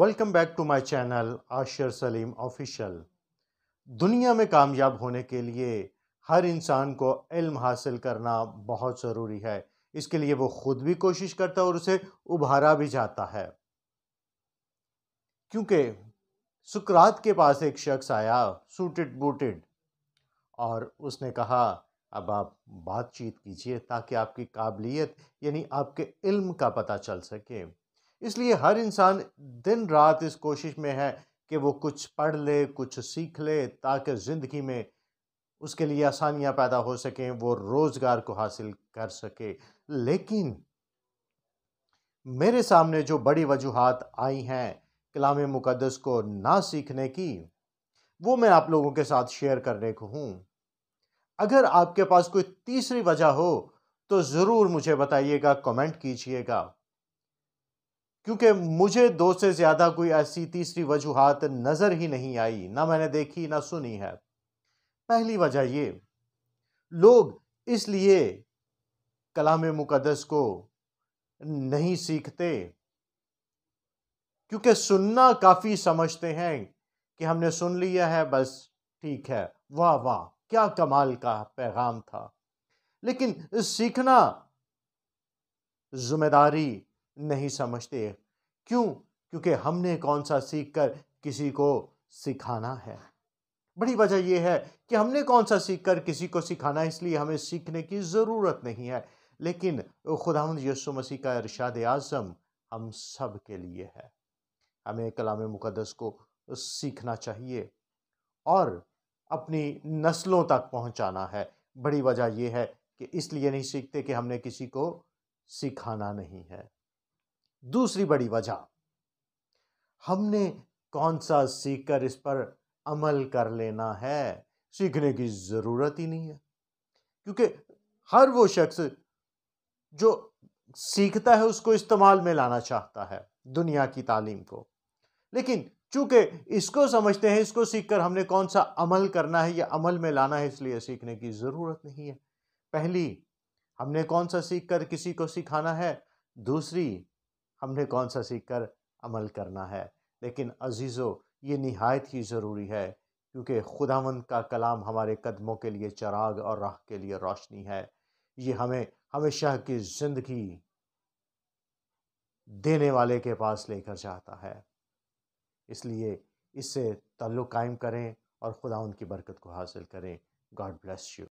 Welcome back to my channel Ashir Saleem official. دنیا میں کامیاب ہونے کے لیے ہر انسان کو علم حاصل کرنا بہت ضروری ہے۔ اس کے لیے وہ خود بھی کوشش کرتا ہے اور اسے ابھارا بھی جاتا ہے، کیونکہ سقراط کے پاس ایک شخص آیا سوٹڈ بوٹڈ، اور اس نے کہا اب آپ بات چیت کیجئے تاکہ آپ کی قابلیت یعنی آپ کے علم کا پتہ چل سکے۔ اس لیے ہر انسان دن رات اس کوشش میں ہے کہ وہ کچھ پڑھ لے، کچھ سیکھ لے، تاکہ زندگی میں اس کے لیے آسانیاں پیدا ہو سکیں، وہ روزگار کو حاصل کر سکے۔ لیکن میرے سامنے جو بڑی وجوہات آئی ہیں کلام مقدس کو نہ سیکھنے کی، وہ میں آپ لوگوں کے ساتھ شیئر کرنے کو ہوں۔ اگر آپ کے پاس کوئی تیسری وجہ ہو تو ضرور مجھے بتائیے گا، کمنٹ کیجئے گا، کیونکہ مجھے دو سے زیادہ کوئی ایسی تیسری وجوہات نظر ہی نہیں آئی، نہ میں نے دیکھی نہ سنی ہے۔ پہلی وجہ یہ، لوگ اس لیے کلام مقدس کو نہیں سیکھتے کیونکہ سننا کافی سمجھتے ہیں کہ ہم نے سن لیا ہے، بس ٹھیک ہے، واہ واہ کیا کمال کا پیغام تھا۔ لیکن سیکھنا ذمہ داری نہیں سمجھتے۔ کیوں؟ کیونکہ ہم نے کون سا سیکھ کر کسی کو سکھانا ہے۔ بڑی وجہ یہ ہے کہ ہم نے کون سا سیکھ کر کسی کو سکھانا ہے، اس لیے ہمیں سیکھنے کی ضرورت نہیں ہے۔ لیکن خداوند یسوع مسیح کا ارشاد اعظم ہم سب کے لیے ہے۔ ہمیں کلام مقدس کو سیکھنا چاہیے اور اپنی نسلوں تک پہنچانا ہے۔ بڑی وجہ یہ ہے کہ اس لیے نہیں سیکھتے کہ ہم نے کسی کو سکھانا نہیں ہے۔ دوسری بڑی وجہ، ہم نے کون سا سیکھ کر اس پر عمل کر لینا ہے، سیکھنے کی ضرورت ہی نہیں ہے۔ کیونکہ ہر وہ شخص جو سیکھتا ہے اس کو استعمال میں لانا چاہتا ہے، دنیا کی تعلیم کو، لیکن چونکہ اس کو سمجھتے ہیں اس کو سیکھ کر ہم نے کون سا عمل کرنا ہے یا عمل میں لانا ہے، اس لیے سیکھنے کی ضرورت نہیں ہے۔ پہلی، ہم نے کون سا سیکھ کر کسی کو سکھانا ہے، دوسری، ہم نے کون سا سیکھ کر عمل کرنا ہے۔ لیکن عزیزو، یہ نہایت ہی ضروری ہے، کیونکہ خداوند کا کلام ہمارے قدموں کے لیے چراغ اور راہ کے لیے روشنی ہے۔ یہ ہمیں ہمیشہ کی زندگی دینے والے کے پاس لے کر جاتا ہے۔ اس لیے اس سے تعلق قائم کریں اور خداوند کی برکت کو حاصل کریں۔ God bless you.